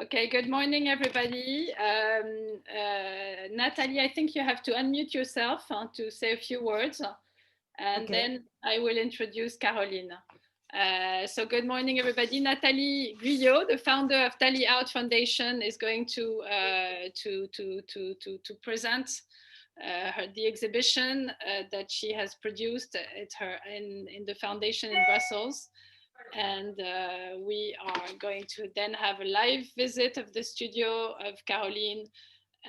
Okay, good morning, everybody. Natalie, I think you have to unmute yourself to say a few words, and Okay. then I will introduce Caroline. So good morning, everybody. Nathalie Guyot, the founder of Thalie Out Foundation, is going to present the exhibition that she has produced in the foundation in Brussels. And we are going to then have a live visit of the studio of Caroline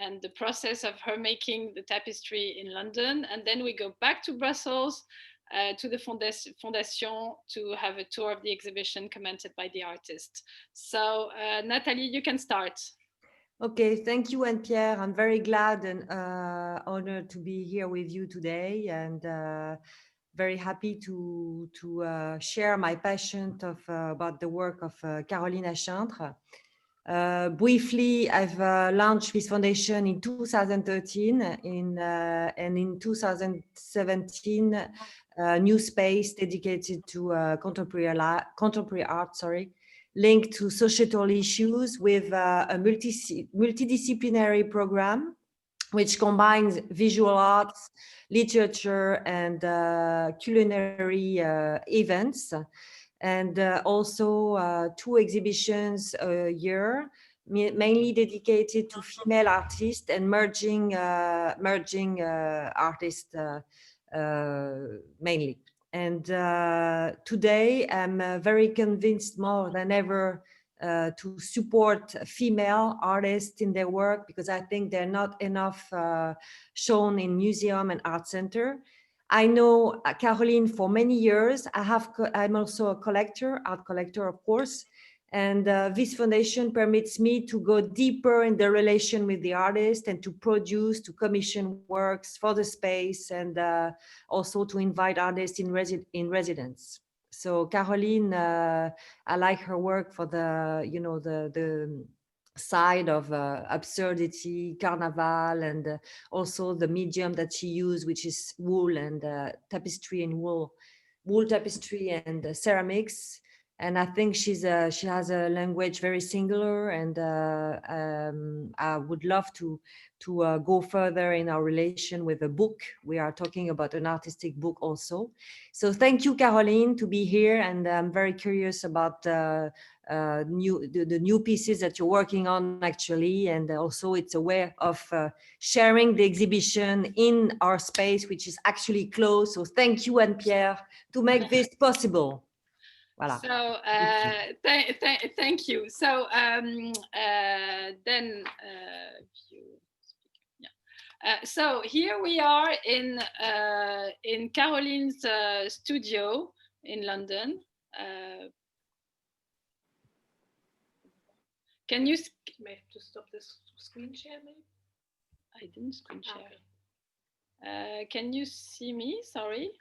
and the process of her making the tapestry in London. And then we go back to Brussels to the Fondation to have a tour of the exhibition commented by the artist. So Nathalie, you can start. Okay, thank you, Anne-Pierre. I'm very glad and honored to be here with you today, and very happy to share my passion about the work of Caroline Achaintre'S. Briefly, I've launched this foundation in 2013, and in 2017, a new space dedicated to contemporary art. Linked to societal issues with a multidisciplinary program which combines visual arts, literature, and culinary events, and also two exhibitions a year, mainly dedicated to female artists and merging artists mainly. And today, I'm very convinced more than ever to support female artists in their work, because I think they're not enough shown in museum and art center. I know Caroline for many years. I'm also a art collector, of course. And this foundation permits me to go deeper in the relation with the artist and to commission works for the space, and also to invite artists in residence. So Caroline, I like her work for the side of absurdity, carnival, and also the medium that she used, which is wool and tapestry and wool tapestry and ceramics. And I think she has a language very singular, and I would love to go further in our relation with a book. We are talking about an artistic book also. So thank you, Caroline, to be here, and I'm very curious about the new pieces that you're working on actually, and also it's a way of sharing the exhibition in our space, which is actually closed. So thank you, Anne-Pierre, to make this possible. Voilà. So thank you. So then so here we are in Caroline's studio in London. Can you may I have to stop this screen share maybe? I didn't screen share. Okay. Can you see me? Sorry.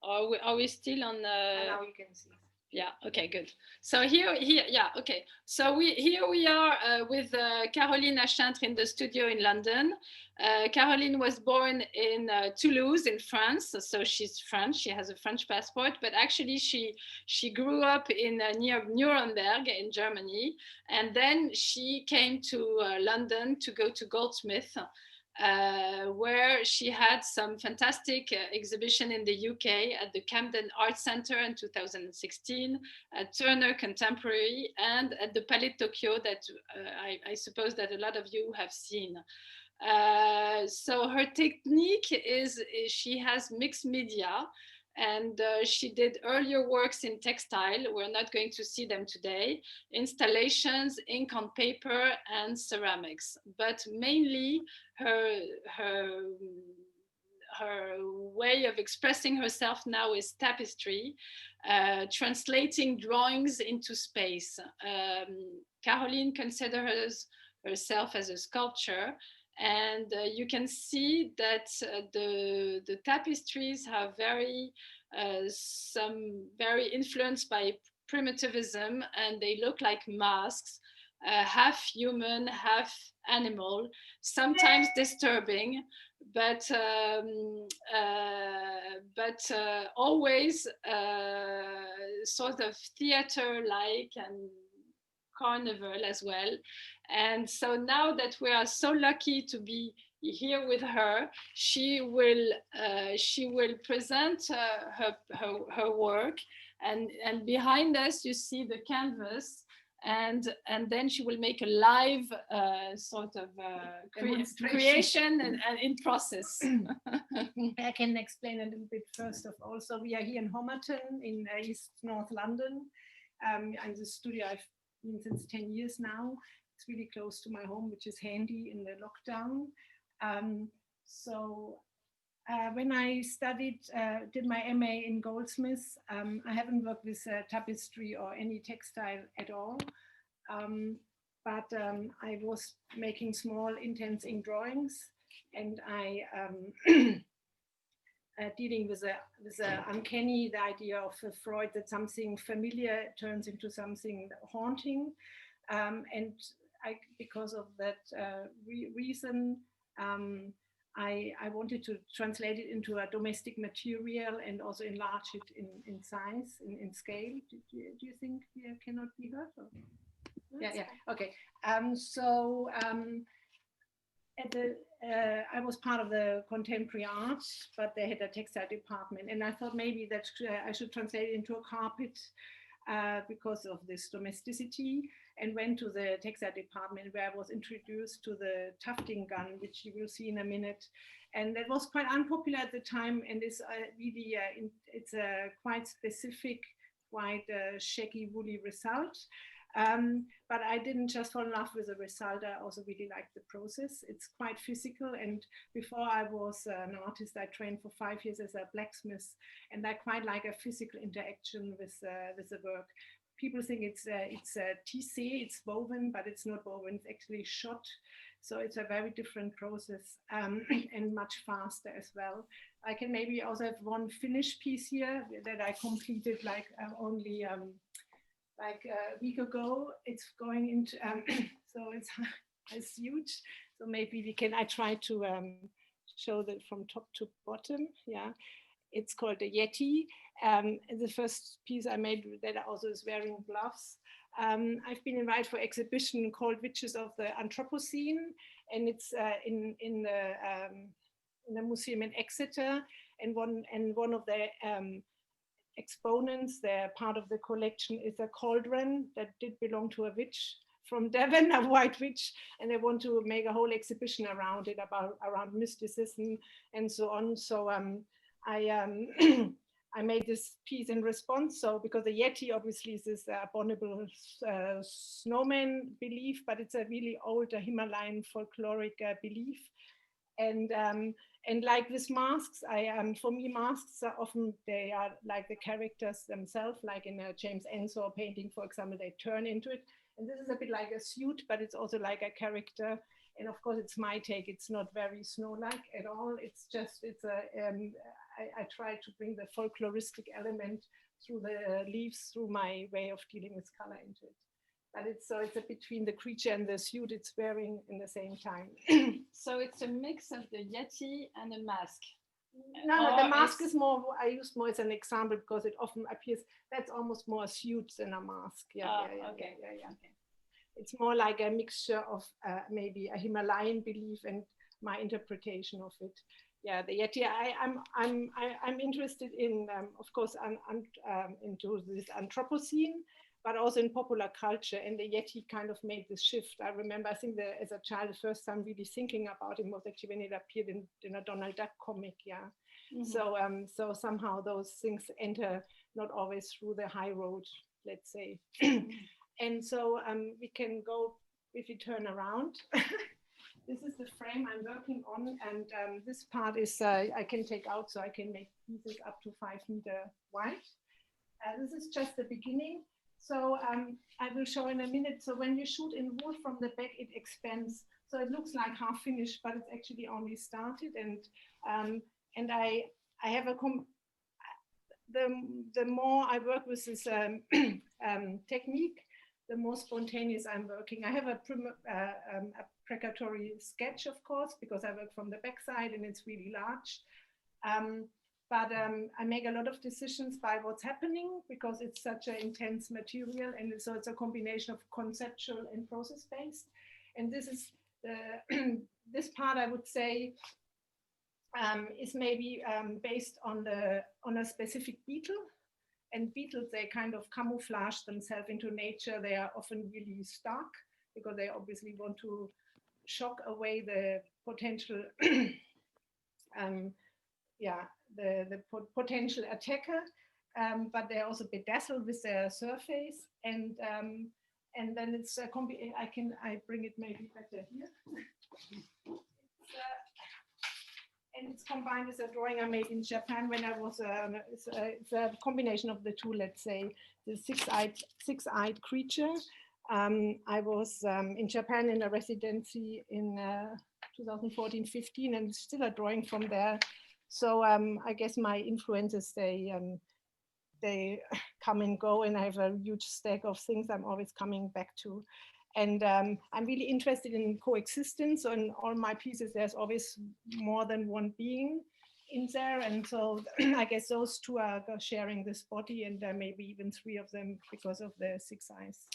Are we still on? Now you can see. Yeah. Okay. Good. So here. Yeah. Okay. So here we are with Caroline Achaintre'S in the studio in London. Caroline was born in Toulouse in France, so she's French. She has a French passport, but actually she grew up in near Nuremberg in Germany, and then she came to London to go to Goldsmith. Where she had some fantastic exhibition in the UK at the Camden Art Centre in 2016, at Turner Contemporary, and at the Palais de Tokyo that I suppose that a lot of you have seen. So her technique is she has mixed media, and she did earlier works in textile. We're not going to see them today. Installations, ink on paper, and ceramics. But mainly her way of expressing herself now is tapestry, translating drawings into space. Caroline considers herself as a sculptor, and you can see that the tapestries have some very influenced by primitivism, and they look like masks, half human, half animal, sometimes disturbing, but always sort of theater-like and carnival as well. And so now that we are so lucky to be here with her, she will present her work, and behind us you see the canvas, and then she will make a live sort of creation and in process. I can explain a little bit first of all. So we are here in Homerton in East North London. And the studio I've been since 10 years now. It's really close to my home, which is handy in the lockdown. When I did my MA in Goldsmiths, I haven't worked with tapestry or any textile at all. But I was making small intense ink drawings, and I dealing with the uncanny, the idea of Freud that something familiar turns into something haunting, and because of that reason, I wanted to translate it into a domestic material and also enlarge it in size, in scale. Do you think we cannot be heard? Or? Yeah. Okay. I was part of the contemporary art, but they had a textile department, and I thought maybe that I should translate it into a carpet because of this domesticity, and went to the textile department where I was introduced to the tufting gun, which you will see in a minute. And that was quite unpopular at the time, and it's really, it's a quite specific, quite shaggy, woolly result. But I didn't just fall in love with the result, I also really liked the process. It's quite physical, and before I was an artist, I trained for 5 years as a blacksmith, and I quite like a physical interaction with the work. People think it's tissé, it's woven, but it's not woven, it's actually shot. So it's a very different process, and much faster as well. I can maybe also have one finished piece here that I completed like only like a week ago. It's going into, so it's huge. So maybe I try to show that from top to bottom, yeah. It's called the Yeti. The first piece I made that also is wearing gloves. I've been invited for an exhibition called Witches of the Anthropocene, and it's in the museum in Exeter. And one of the exponents, they're part of the collection, is a cauldron that did belong to a witch from Devon, a white witch, and they want to make a whole exhibition around it, around mysticism and so on. So I made this piece in response. So because the Yeti obviously is this abominable snowman belief, but it's a really old Himalayan folkloric belief. And like with masks, for me, masks are often, they are like the characters themselves, like in a James Ensor painting, for example, they turn into it. And this is a bit like a suit, but it's also like a character. And of course, it's my take. It's not very snow-like at all. It's just, I try to bring the folkloristic element through the leaves, through my way of dealing with color into it. But it's a between the creature and the suit it's wearing in the same time. So it's a mix of the Yeti and a mask. No, the mask is more, I used more as an example because it often appears, that's almost more a suit than a mask. Yeah. It's more like a mixture of maybe a Himalayan belief and my interpretation of it. Yeah, the Yeti. I'm interested in, of course, into this Anthropocene, but also in popular culture. And the Yeti kind of made this shift. I remember, I think as a child, the first time really thinking about him was actually when it appeared in a Donald Duck comic. Yeah. Mm-hmm. So somehow those things enter not always through the high road, let's say. And so we can go, if you turn around. This is the frame I'm working on, and this part is I can take out, so I can make pieces up to 5 meters wide. This is just the beginning. So I will show in a minute. So when you shoot in wool from the back, it expands. So it looks like half finished, but it's actually only started. And I have the more I work with this technique, the more spontaneous I'm working. I have a precatory sketch, of course, because I work from the backside and it's really large. but I make a lot of decisions by what's happening because it's such an intense material, and so it's a combination of conceptual and process-based. And this is this part, I would say, is maybe based on a specific beetle. And beetles, they kind of camouflage themselves into nature. They are often really stark because they obviously want to shock away the potential, potential attacker. But they're also bedazzled with their surface, and then it's a I bring it maybe better here. And it's combined with a drawing I made in Japan when I was, it's a combination of the two, let's say, the six-eyed creature. I was in Japan in a residency in 2014-15, and still a drawing from there. So I guess my influences, they come and go, and I have a huge stack of things I'm always coming back to. And I'm really interested in coexistence. So in all my pieces, there's always more than one being in there. And so I guess those two are sharing this body, and there may be even three of them because of the six eyes.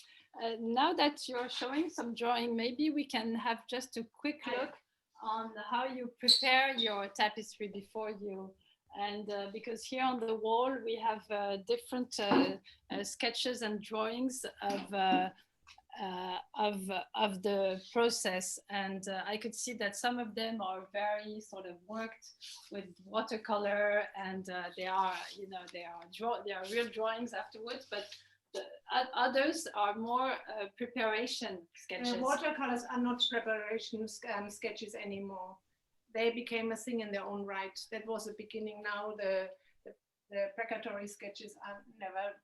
Now that you're showing some drawing, maybe we can have just a quick look on how you prepare your tapestry before you. And because here on the wall, we have different sketches and drawings of the process, and I could see that some of them are very sort of worked with watercolor, and they are real drawings afterwards, but the others are more preparation sketches. Watercolors are not preparation sketches anymore. They became a thing in their own right. That was the beginning. Now the preparatory sketches are never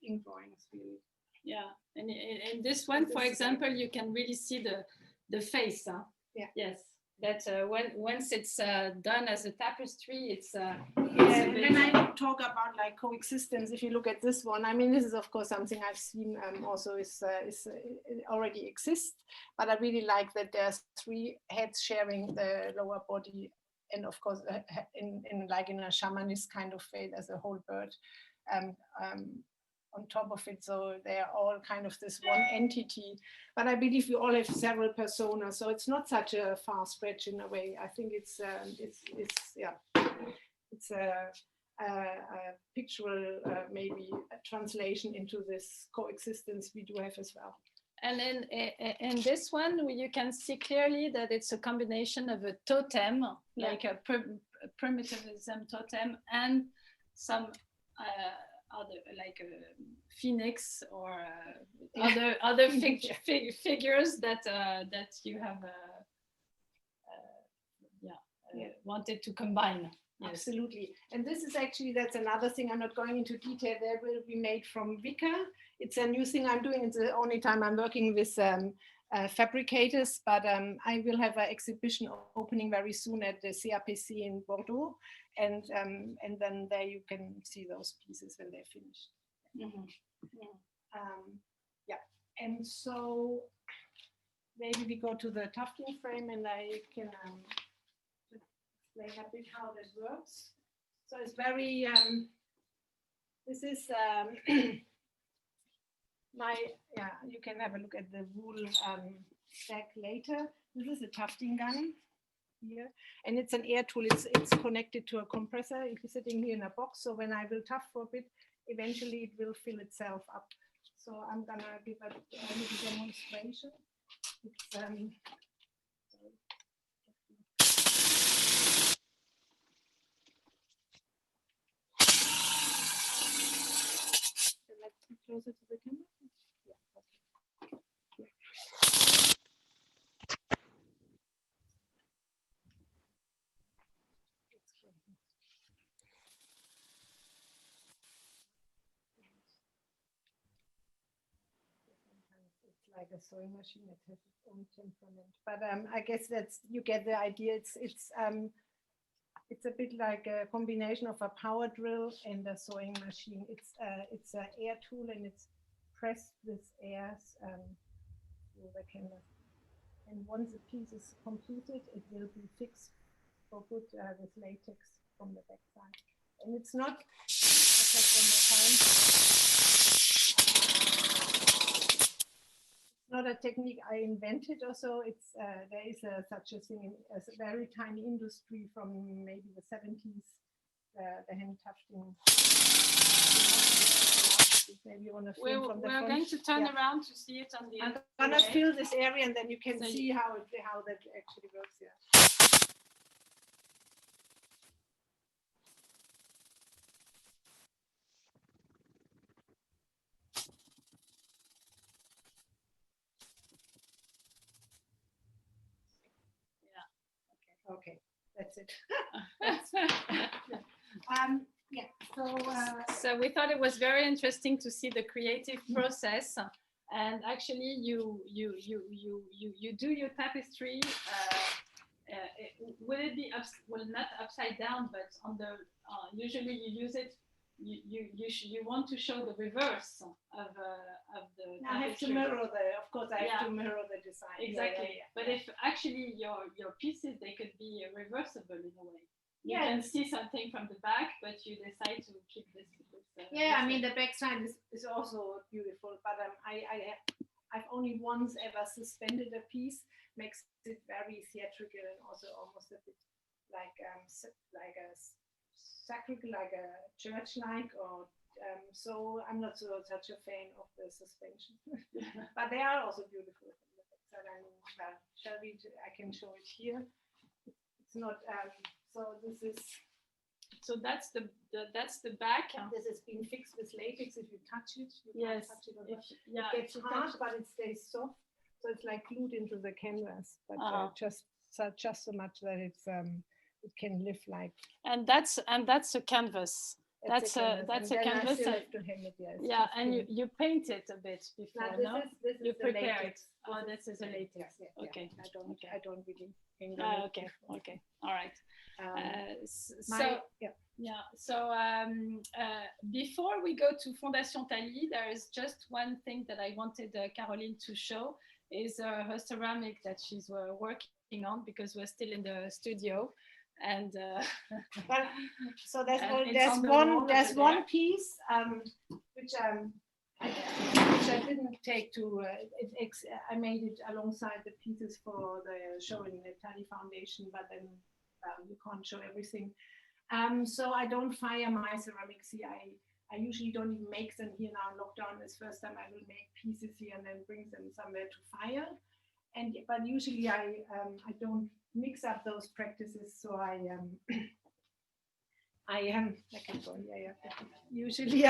ink drawings, really. Yeah, and in this one, for example, you can really see the face. Huh? Yeah. Yes. That once it's done as a tapestry, it's. When I talk about like coexistence, if you look at this one, I mean, this is of course something I've seen also is it already exists, but I really like that there's three heads sharing the lower body, and of course in like in a shamanist kind of way, there's a whole bird. On top of it, so they are all kind of this one entity. But I believe we all have several personas, so it's not such a far stretch in a way. I think it's a pictorial maybe a translation into this coexistence we do have as well. And in this one, you can see clearly that it's a combination of a totem, like a primitivism totem, and some other, like a phoenix or other figures that you have wanted to combine. Yes. Absolutely. And this is actually, that's another thing. I'm not going into detail. That will be made from wicker. It's a new thing I'm doing. It's the only time I'm working with fabricators, but I will have an exhibition opening very soon at the CAPC in Bordeaux, and then there you can see those pieces when they're finished. Mm-hmm. Yeah. And so maybe we go to the tufting frame, and I can explain a bit how this works. So it's very this is you can have a look at the wool stack later. This is a tufting gun here, and it's an air tool. It's connected to a compressor. It's sitting here in a box, so when I will tuft for a bit, eventually it will fill itself up. So I'm gonna give a little demonstration. It's, so let's be closer to the camera. Like a sewing machine that has its own temperament, but I guess that's, you get the idea. It's a bit like a combination of a power drill and a sewing machine. It's an air tool, and it's pressed with airs through the canvas. And once the piece is completed, it will be fixed for good with latex. from the back side. And it's not, I'll check one more time. It's not a technique I invented or so. It's there is such a thing as a very tiny industry from maybe the 70s, the hand tufting. Maybe you want to film from the front. We're going to turn around to see it on the I'm gonna fill this area and then you can see how that actually works. Yeah. Okay, that's it. Yeah. So we thought it was very interesting to see the creative process, and actually you do your tapestry. Will it be well, not upside down, but on the usually you use it. You want to show the reverse of the. I have to mirror of course I have to mirror the design. Exactly. But if actually your pieces, they could be reversible in a way. You can see something from the back, but you decide to keep this. I mean the back side is also beautiful, but I've only once ever suspended a piece, makes it very theatrical and also almost a bit like a sacred, like a church-like, or so I'm not such a fan of the suspension. But they are also beautiful from the back side. I mean, shall we? I can show it here. It's not. So this is. So that's the back. This has been fixed with latex. If you touch it, can't touch it. It gets hard, but it stays soft. So it's like glued into the canvas, but just so much that it's it can live like. And that's a canvas. That's a canvas. I still have to hang it, and you paint it a bit before. This you is prepare it. Oh, this is a latex. Okay. I don't really hang okay. All right. Before we go to Fondation Thalie, there is just one thing that I wanted Caroline to show is her ceramic that she's working on, because we're still in the studio. And so there's one piece which I didn't take to I made it alongside the pieces for the show in the Thalie Foundation, but then you can't show everything. So I don't fire my ceramics here. I usually don't even make them here now in lockdown. This first time I will make pieces here and then bring them somewhere to fire. But usually I don't mix up those practices. So usually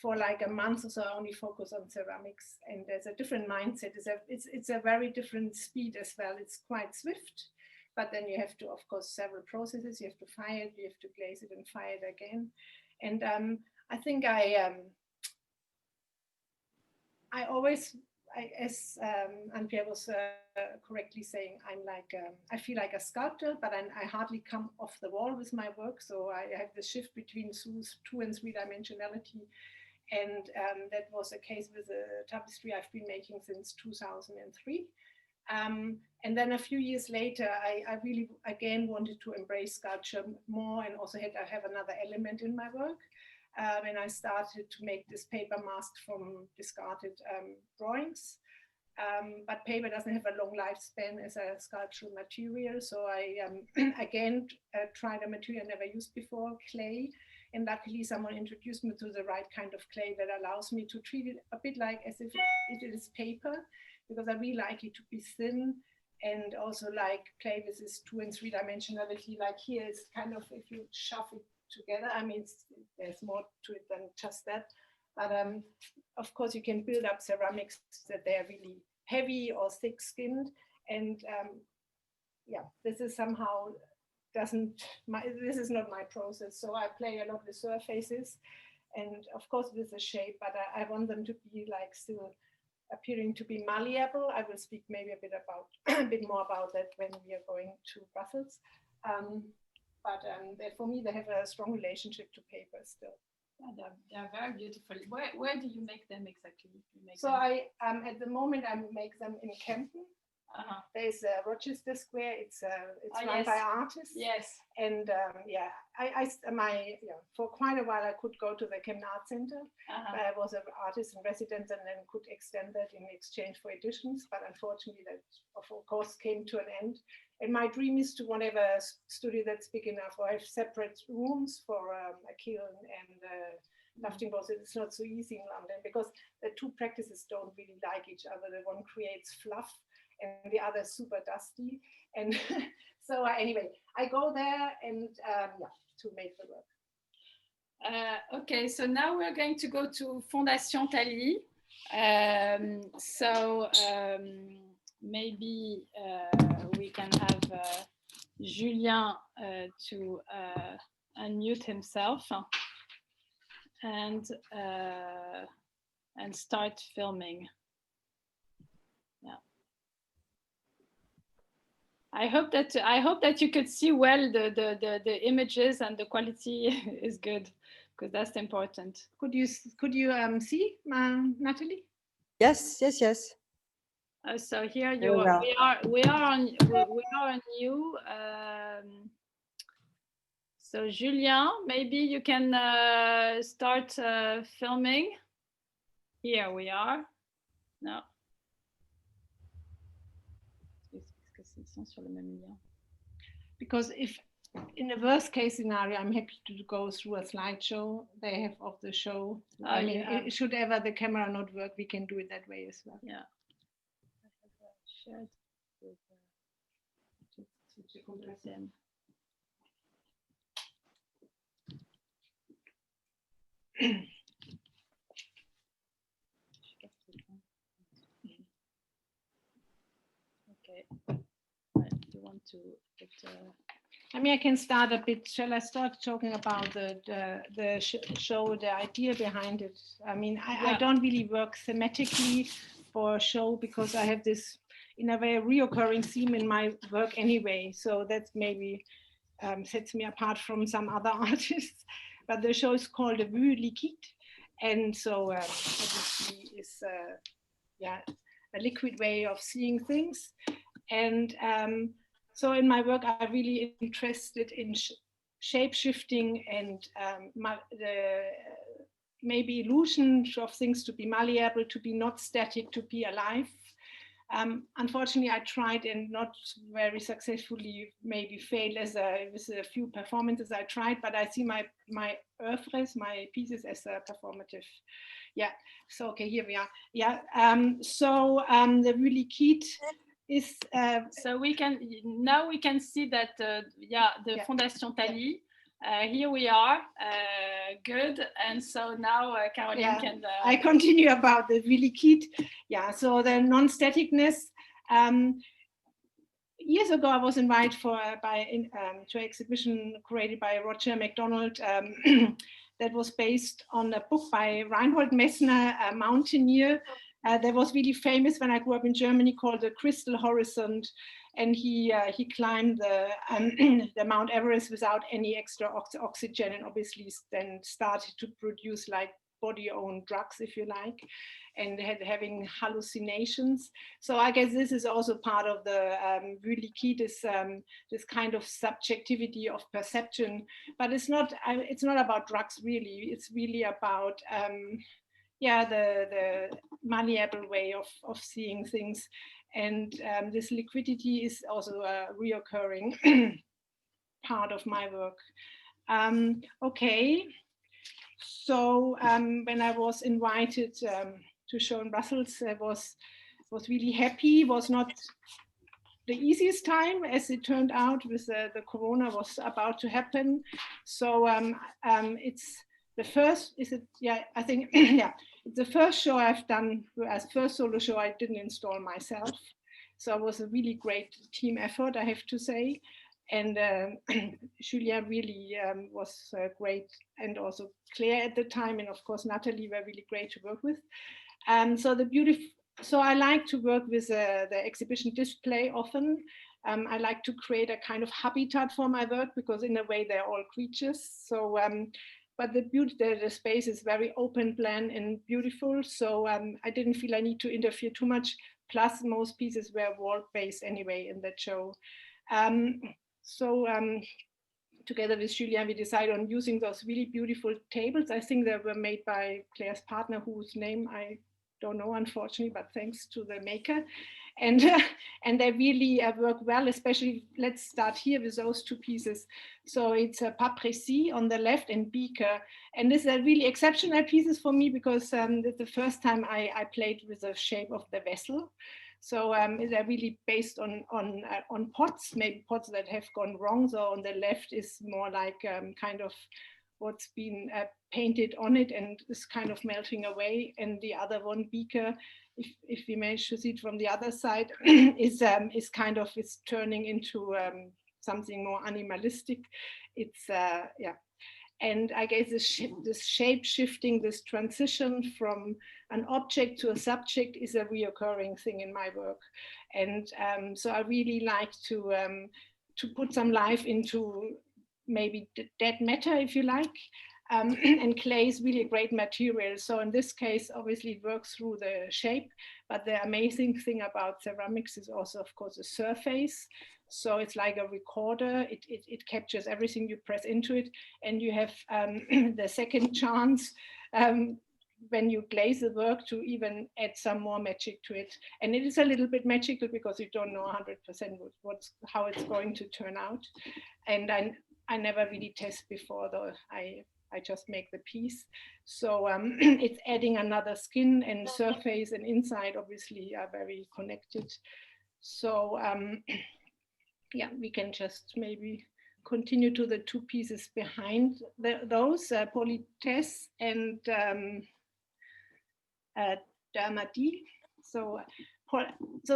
for like a month or so I only focus on ceramics, and there's a different mindset. It's a very different speed as well. It's quite swift, but then you have to, of course, several processes. You have to fire it, you have to glaze it and fire it again. And I think I always, as Anne-Pierre was correctly saying, I'm like, I feel like a sculptor, but I hardly come off the wall with my work. So I have the shift between 2 and 3 dimensionality. And that was the case with the tapestry I've been making since 2003. And then a few years later, I really, again, wanted to embrace sculpture more and also had to have another element in my work. And I started to make this paper mask from discarded drawings. But paper doesn't have a long lifespan as a sculptural material. So I, again, tried a material I never used before, clay. And luckily someone introduced me to the right kind of clay that allows me to treat it a bit like as if it is paper, because I really like it to be thin, and also like clay with this 2 and 3 dimensionality. Like here is kind of, if you shove it together, I mean, there's more to it than just that. But of course you can build up ceramics that they're really heavy or thick skinned. And this is somehow this is not my process. So I play a lot with surfaces and of course with the shape, but I want them to be like still appearing to be malleable. I will speak maybe a bit more about that when we are going to Brussels. But for me, they have a strong relationship to paper still. Yeah, they're very beautiful. Where do you make them exactly? I at the moment I make them in Kempten. There's Rochester Square. It's run yes. by artists. Yes. And yeah, for quite a while I could go to the Camden Art Center. I was an artist in residence and then could extend that in exchange for editions. But unfortunately, that of course came to an end. And my dream is to whatever a studio that's big enough, or have separate rooms for a kiln and lofting boards. It's not so easy in London because the two practices don't really like each other. The one creates fluff and the other super dusty. And so anyway, I go there and to make the work. Okay, so now we're going to go to Fondation Thalie. Maybe we can have Julien to unmute himself and start filming. Yeah. I hope that you could see well the images and the quality is good, because that's important. Could you see Natalie? Yes. So here we are on you. So Julien, maybe you can start filming. Here we are. No. Because if in the worst case scenario, I'm happy to go through a slideshow they have of the show. I mean, should ever the camera not work, we can do it that way as well. Yeah. I have shared with them. Okay. Do you want to put, I mean, I can start a bit. Shall I start talking about the show, the idea behind it? I mean, I don't really work thematically for a show because I have this, in a way, reoccurring theme in my work anyway. So that maybe sets me apart from some other artists. But the show is called The Vue Liquide. And so obviously is a liquid way of seeing things. And so in my work, I'm really interested in shape shifting and maybe illusions of things to be malleable, to be not static, to be alive. Unfortunately, I tried and not very successfully, maybe failed with a few performances I tried, but I see my oeuvres, my pieces as a performative. Yeah, so okay, here we are. Yeah, the Vue Liquide is... so we can see that, Fondation Thalie. Here we are, good. And so now Caroline can... I continue about the Vue Liquide. Yeah, so the non-staticness. Years ago, I was invited to an exhibition created by Roger MacDonald that was based on a book by Reinhold Messner, a mountaineer that was really famous when I grew up in Germany, called The Crystal Horizon. And he climbed the Mount Everest without any extra oxygen, and obviously then started to produce like body-owned drugs, if you like, and having hallucinations. So I guess this is also part of the Vue Liquide, this kind of subjectivity of perception. But it's not about drugs really. It's really about the malleable way of seeing things. And this liquidity is also a reoccurring part of my work. Okay, so when I was invited to show in Brussels, I was really happy. It was not the easiest time, as it turned out, with the corona was about to happen. So it's the first, I think, it's the first show I've done, as first solo show I didn't install myself. So it was a really great team effort, I have to say. And Julien really was great, and also Claire at the time, and of course Natalie were really great to work with. So I like to work with the exhibition display often. I like to create a kind of habitat for my work, because in a way they're all creatures. So but the space is very open plan and beautiful. So I didn't feel I need to interfere too much plus most pieces were wall-based anyway in that show. Together with Julien, we decided on using those really beautiful tables. I think they were made by Claire's partner, whose name I don't know, unfortunately, but thanks to the maker. And they really work well, especially, let's start here with those two pieces. So it's a pas précis on the left and beaker. And these are really exceptional pieces for me because it's the first time I played with the shape of the vessel. So they're really based on pots, maybe pots that have gone wrong. So on the left is more like kind of what's been painted on it and is kind of melting away. And the other one, beaker, if we manage to see it from the other side, is kind of turning into something more animalistic. It's yeah. And I guess this shape shifting, this transition from an object to a subject is a reoccurring thing in my work. And so I really like to put some life into maybe dead matter, if you like. And clay is really a great material. So in this case, obviously it works through the shape, but the amazing thing about ceramics is also, of course, the surface. So it's like a recorder. It captures everything you press into it, and you have the second chance when you glaze the work to even add some more magic to it. And it is a little bit magical because you don't know 100% how it's going to turn out. And I never really test before, though. I just make the piece. So it's adding another skin, and surface and inside obviously are very connected. So yeah, we can just maybe continue to the two pieces behind those, Politesse and Dermati. So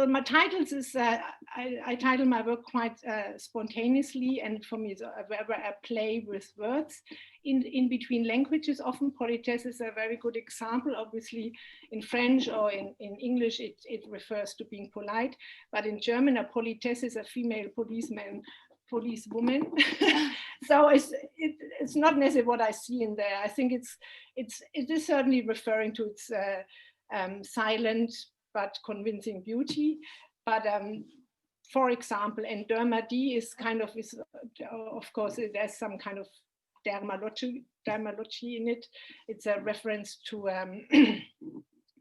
my titles is, I title my work quite spontaneously, and for me it's wherever I play with words in between languages. Often politesse is a very good example. Obviously in French or in English it refers to being polite, but in German a politesse is a female policeman, policewoman. So it's not necessarily what I see in there. I think it is certainly referring to its silent but convincing beauty. But for example, and dermati is kind of, of course, there's some kind of dermatology in it. It's a reference to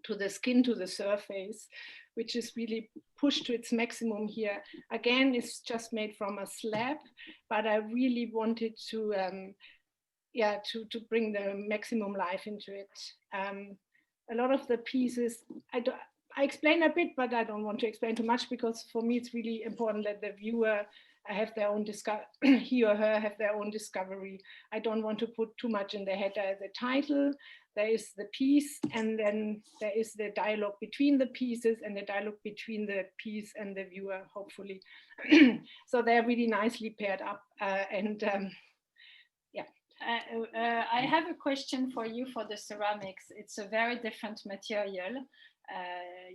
to the skin, to the surface, which is really pushed to its maximum here. Again, it's just made from a slab, but I really wanted to to bring the maximum life into it. A lot of the pieces, I explain a bit, but I don't want to explain too much because for me it's really important that the viewer have their own he or her have their own discovery. I don't want to put too much in the head. There's the title, there is the piece, and then there is the dialogue between the pieces and the dialogue between the piece and the viewer, hopefully. So they're really nicely paired up. I have a question for you for the ceramics. It's a very different material.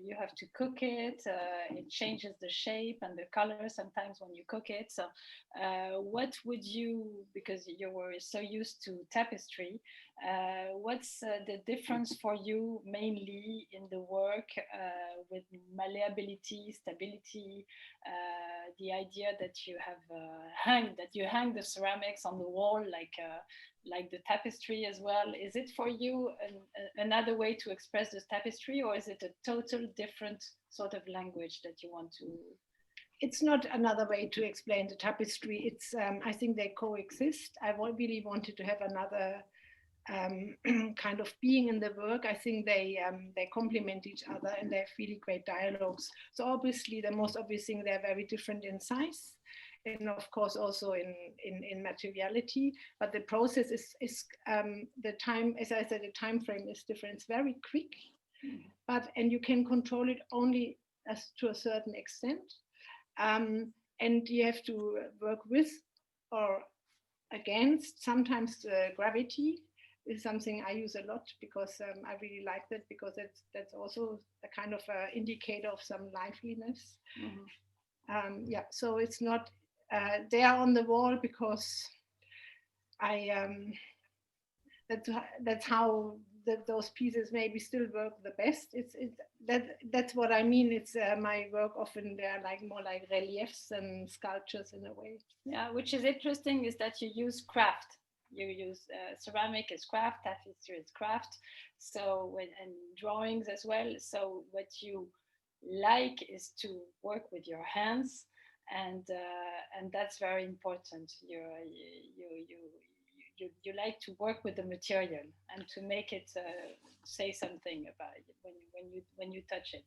You have to cook it, it changes the shape and the color sometimes when you cook it. So what would you, because you were so used to tapestry, what's the difference for you mainly in the work with malleability, stability, the idea that you have hang the ceramics on the wall like the tapestry as well? Is it for you another way to express this tapestry, or is it a total different sort of language that you want to? It's not another way to explain the tapestry. It's I think they coexist. I really wanted to have another kind of being in the work. I think they complement each other and they have really great dialogues. So obviously the most obvious thing, they're very different in size, and of course also in materiality, but the process is the time, as I said, the time frame is different. It's very quick, and you can control it only to a certain extent, and you have to work with or against sometimes gravity is something I use a lot because I really like that, because that's also a kind of indicator of some liveliness. Yeah, so it's not they are on the wall because that's how those pieces maybe still work the best. That's what I mean. It's my work often they're like more like reliefs and sculptures in a way. Yeah, which is interesting is that you use craft. You use ceramic as craft, tapestry as craft, so and drawings as well. So what you like is to work with your hands, and that's very important. You like to work with the material and to make it say something about it when you touch it.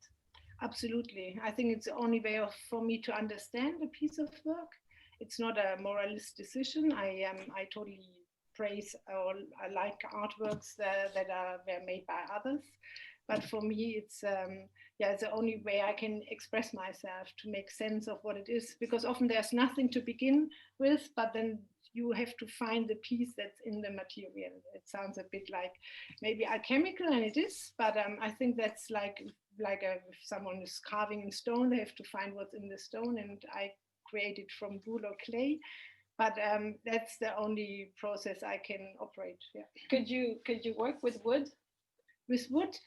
Absolutely, I think it's the only way for me to understand a piece of work. It's not a moralist decision. I totally praise or I like artworks that were made by others. But for me, it's it's the only way I can express myself to make sense of what it is. Because often there's nothing to begin with, but then you have to find the piece that's in the material. It sounds a bit like maybe alchemical, and it is. But I think that's like if someone is carving in stone, they have to find what's in the stone, and I create it from wool or clay. But that's the only process I can operate. Yeah. Could you work with wood? With wood,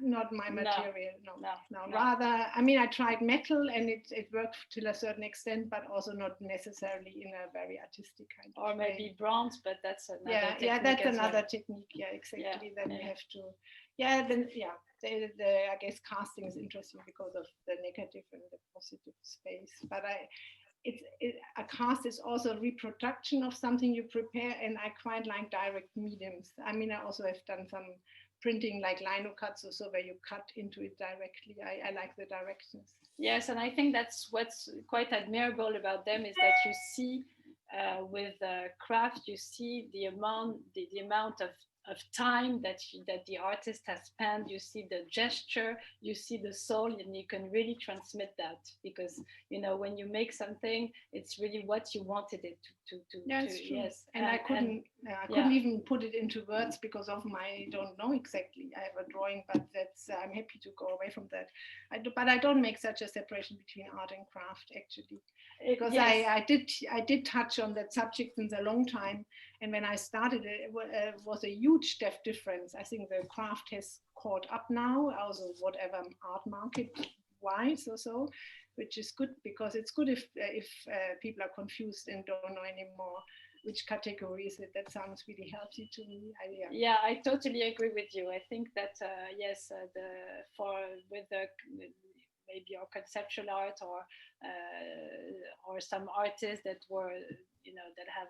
not my material. No. Rather, I mean, I tried metal and it worked to a certain extent, but also not necessarily in a very artistic kind of way. Or maybe bronze, but that's another technique. Yeah, that's another technique. Yeah, exactly. Then you have to. I guess casting is interesting because of the negative and the positive space. But a cast is also a reproduction of something you prepare, and I quite like direct mediums. I mean, I also have done some printing like lino cuts or so where you cut into it directly. I like the directness. Yes, and I think that's what's quite admirable about them is that you see with craft, you see the amount of time that the artist has spent. You see the gesture, you see the soul, and you can really transmit that, because when you make something, it's really what you wanted it to yes. And I couldn't even put it into words because of I don't know exactly. I have a drawing, but I'm happy to go away from that. But I don't make such a separation between art and craft actually, because I did touch on that subject since a long time. And when I started, it was a huge difference. I think the craft has caught up now, also whatever art market wise or so, which is good, because it's good if people are confused and don't know anymore which category is it. That sounds really healthy to me. Yeah, I totally agree with you. I think that maybe or conceptual art or some artists that were that have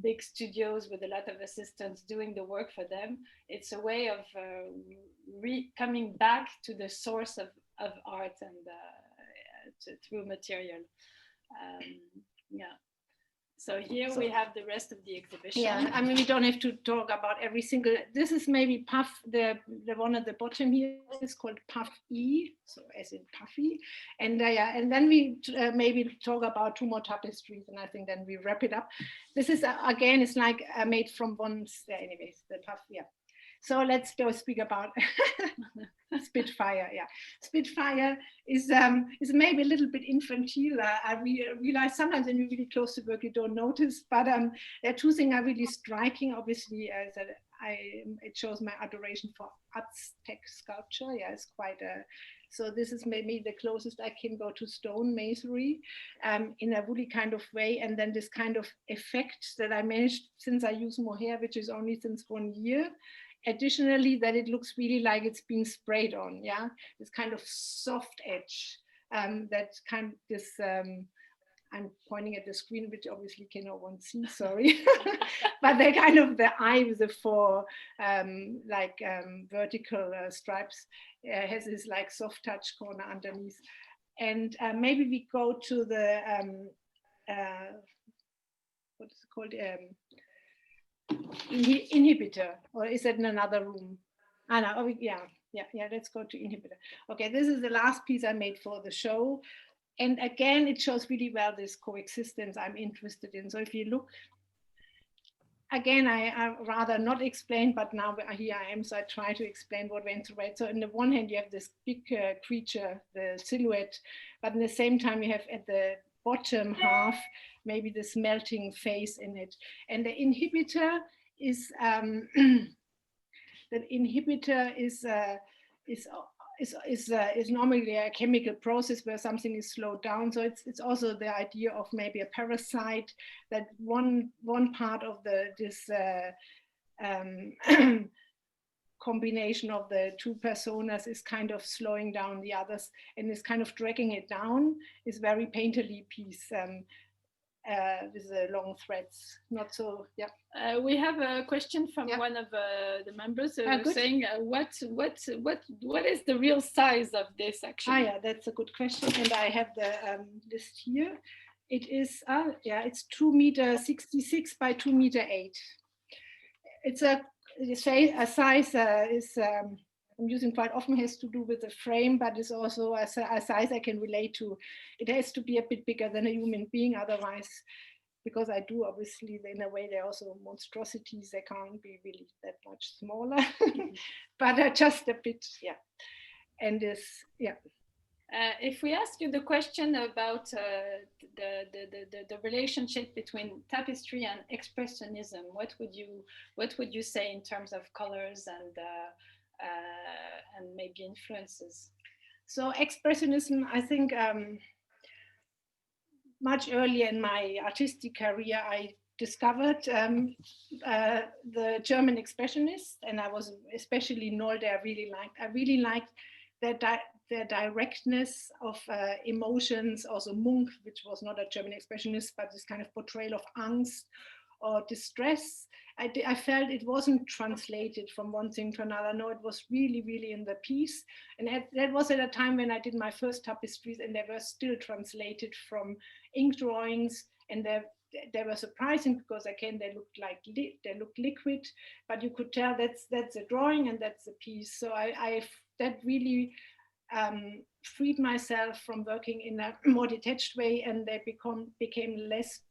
big studios with a lot of assistants doing the work for them. It's a way of coming back to the source of art and through material. So here we have the rest of the exhibition. Yeah, I mean, we don't have to talk about every single. This is maybe Puff. The one at the bottom here is called Puff E, so as in puffy. And and then we maybe talk about two more tapestries, and I think then we wrap it up. This is again, it's like made from one. Anyways, the Puff. Yeah. So let's go speak about Spitfire. Yeah, Spitfire is maybe a little bit infantile. I realize sometimes when you're really close to work, you don't notice. But there are two things are really striking. Obviously, it shows my adoration for Aztec sculpture. Yeah, it's quite a. So this is maybe the closest I can go to stone masonry in a woolly kind of way. And then this kind of effect that I managed since I use mohair, which is only since 1 year. Additionally, that it looks really like it's being sprayed on, yeah, this kind of soft edge, that kind of this, I'm pointing at the screen, which obviously no one see, sorry, but the kind of the eye with the four vertical stripes has this like soft touch corner underneath. And maybe we go to the, what is it called? Inhibitor, or is it in another room? Let's go to inhibitor. Okay, this is the last piece I made for the show, and again it shows really well this coexistence I'm interested in. So if you look again, I rather not explain, but now here I am, so I try to explain what went through it. So on the one hand you have this big creature, the silhouette, but at the same time you have at the bottom half maybe this melting face in it. And the inhibitor is that inhibitor is normally a chemical process where something is slowed down. So it's also the idea of maybe a parasite, that one part of this combination of the two personas is kind of slowing down the others and is kind of dragging it down. Is very painterly piece. With the long threads, not so. Yeah. We have a question from one of the members saying, "What is the real size of this actually?" Yeah, that's a good question, and I have the list here. It is, it's 2.66 by 2.8. It's a size is. I'm using quite often has to do with the frame, but it's also a size I can relate to. It has to be a bit bigger than a human being, otherwise, because I do obviously in a way they're also monstrosities. They can't be really that much smaller, but just a bit, yeah. And this, yeah. If we ask you the question about the relationship between tapestry and expressionism, what would you say in terms of colors and maybe influences? So expressionism, I think much earlier in my artistic career, I discovered the German expressionists, and I was especially Nolde. I really liked their directness of emotions. Also Munch, which was not a German expressionist, but this kind of portrayal of angst or distress. I felt it wasn't translated from one thing to another. No, it was really, really in the piece. And that was at a time when I did my first tapestries, and they were still translated from ink drawings, and they were surprising because again they looked liquid, but you could tell that's a drawing and that's a piece. So that really freed myself from working in a more detached way, and they became less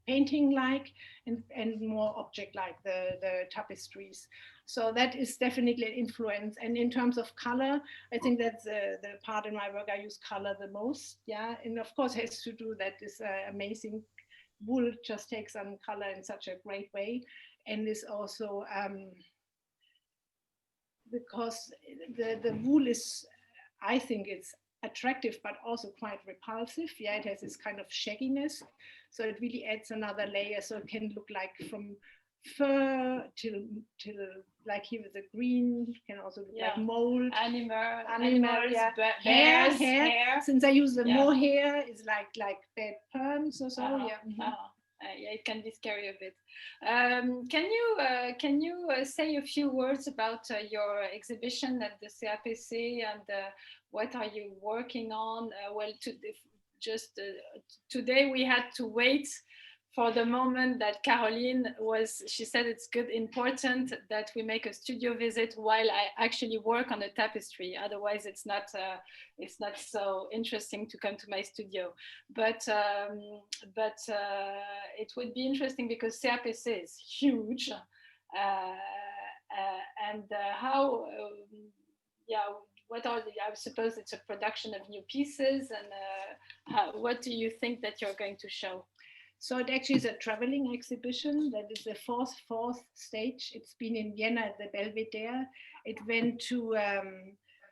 painting-like and more object-like, the tapestries. So that is definitely an influence. And in terms of color, I think that's the part in my work I use color the most. Yeah, and of course it has to do that this amazing wool just takes on color in such a great way, and is also because the wool is, I think it's attractive but also quite repulsive. Yeah, it has this kind of shagginess, so it really adds another layer. So it can look like from fur till like here with the green, can also look like mold, animals, yeah. Hair. Since I use the more hair, it's like bad perms or so. Yeah, it can be scary a bit. Can you say a few words about your exhibition at the CAPC, and what are you working on? Today we had to wait for the moment that Caroline she said it's important that we make a studio visit while I actually work on the tapestry. Otherwise, it's not so interesting to come to my studio. But it would be interesting because CAPC is huge, what are I suppose it's a production of new pieces, and what do you think that you're going to show? So it actually is a traveling exhibition. That is the fourth stage. It's been in Vienna at the Belvedere. It went to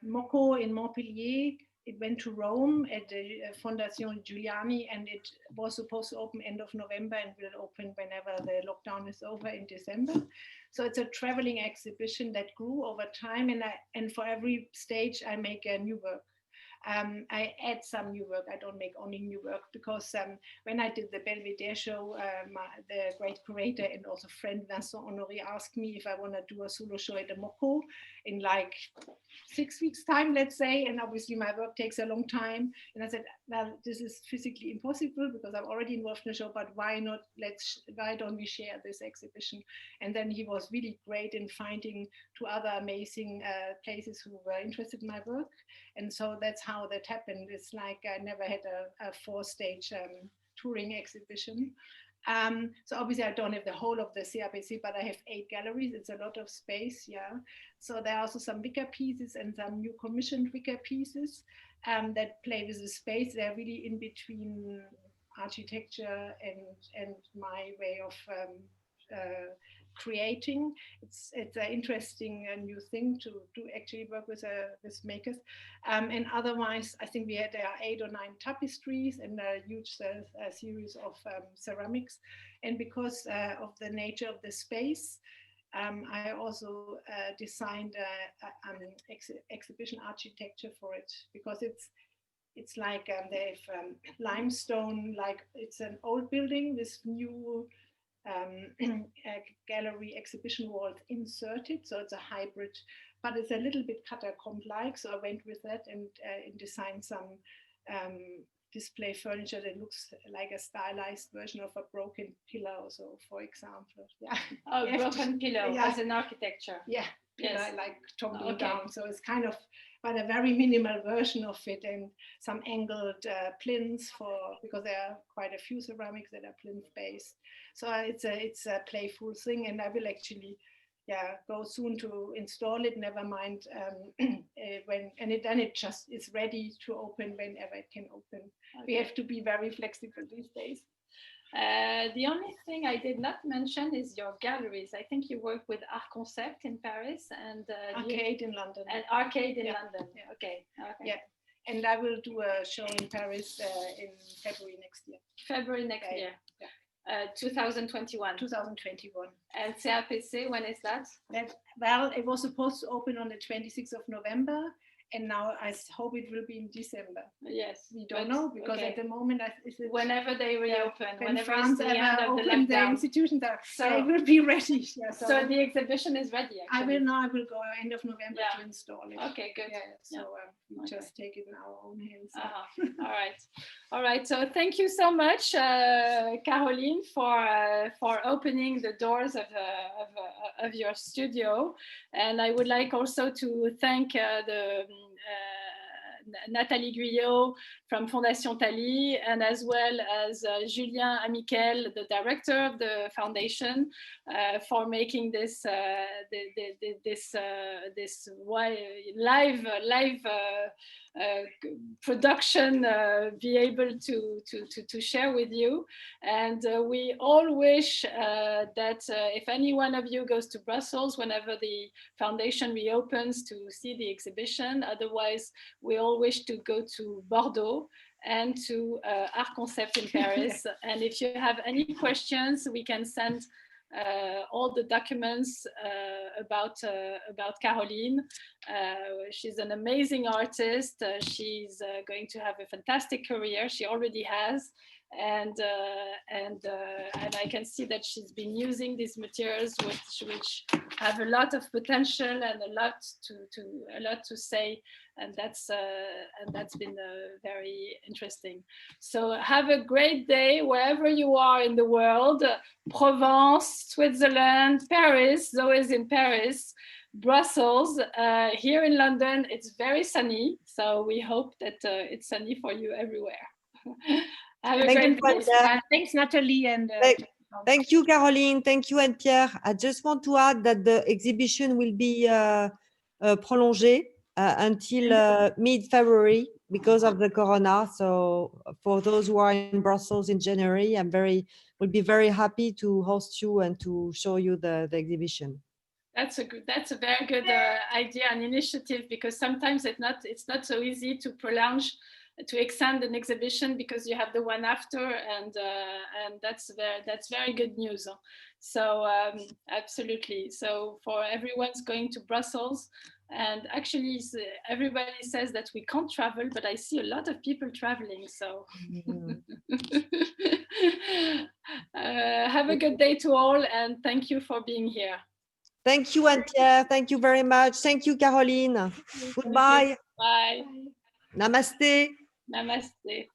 Mocco in Montpellier. It went to Rome at the Fondation Giuliani, and it was supposed to open end of November and will open whenever the lockdown is over in December. So it's a traveling exhibition that grew over time, and for every stage I make a new work. I add some new work. I don't make only new work because when I did the Belvedere show, the great curator and also friend Vincent Honoré asked me if I want to do a solo show at the Mocco in like 6 weeks time, let's say, and obviously my work takes a long time, and I said, well, this is physically impossible because I'm already involved in the show, but why don't we share this exhibition? And then he was really great in finding two other amazing places who were interested in my work, and so that's how that happened. It's like I never had a 4-stage touring exhibition. So obviously I don't have the whole of the CAPC, but I have 8 galleries. It's a lot of space, yeah. So there are also some wicker pieces and some new commissioned wicker pieces that play with the space. They're really in between architecture and my way of creating. It's an interesting new thing to actually work with makers. And otherwise, I think there are 8 or 9 tapestries and a huge series of ceramics. And because of the nature of the space, I also designed exhibition architecture for it, because it's like they have limestone, like it's an old building with new gallery exhibition walls inserted, so it's a hybrid, but it's a little bit catacomb-like. So I went with that and designed some display furniture that looks like a stylized version of a broken pillar, or so, for example. Yeah. Oh, broken pillar, yeah. As an architecture. Yeah, pillar, yes. Like tumbling down. So it's kind of, but a very minimal version of it, and some angled plinths because there are quite a few ceramics that are plinth based. So it's a playful thing, and I will actually go soon to install it. Never mind then it just is ready to open whenever it can open. Okay. We have to be very flexible these days. The only thing I did not mention is your galleries. I think you work with Art Concept in Paris and Arcade in London. And Arcade in London. Yeah. Okay. Yeah, and I will do a show in Paris in February next year. February next year. Yeah. 2021. 2021. And CAPC, when is that? Well, it was supposed to open on the 26th of November. And now I hope it will be in December. Yes, we don't know, because at the moment, whenever they reopen, whenever France the end of the lockdown, the institutions they will be ready. Yeah, so the exhibition is ready. Actually. I will go end of November to install it. Okay, good. Yeah, so we just take it in our own hands. All right. So thank you so much, Caroline, for opening the doors of your studio, and I would like also to thank Nathalie Guyot from Fondation Thalie, and as well as Julien Amiquel, the director of the foundation, for making this live production be able to share with you. And we all wish that if any one of you goes to Brussels whenever the foundation reopens, to see the exhibition. Otherwise, we all wish to go to Bordeaux and to Art Concept in Paris. And if you have any questions, we can send all the documents about Caroline. She's an amazing artist. She's going to have a fantastic career. She already has. And I can see that she's been using these materials which have a lot of potential and a lot to say, and that's been very interesting. So have a great day wherever you are in the world. Provence, Switzerland, Paris. Zoe is in Paris. Brussels. Here in London, it's very sunny, so we hope that it's sunny for you everywhere. Have a great day. Thanks, Nathalie. And thank you, Caroline. Thank you, Anne-Pierre. I just want to add that the exhibition will be prolongé until mid-February because of the corona. So for those who are in Brussels in January, will be very happy to host you and to show you the exhibition. That's a very good idea and initiative, because sometimes it's not so easy to extend an exhibition because you have the one after, and that's very good news. So absolutely. So for everyone's going to Brussels, and actually everybody says that we can't travel, but I see a lot of people traveling. So have a good day to all, and thank you for being here. Thank you, Anne-Pierre. Thank you very much. Thank you, Caroline. Goodbye. Bye. Namaste. Namaste.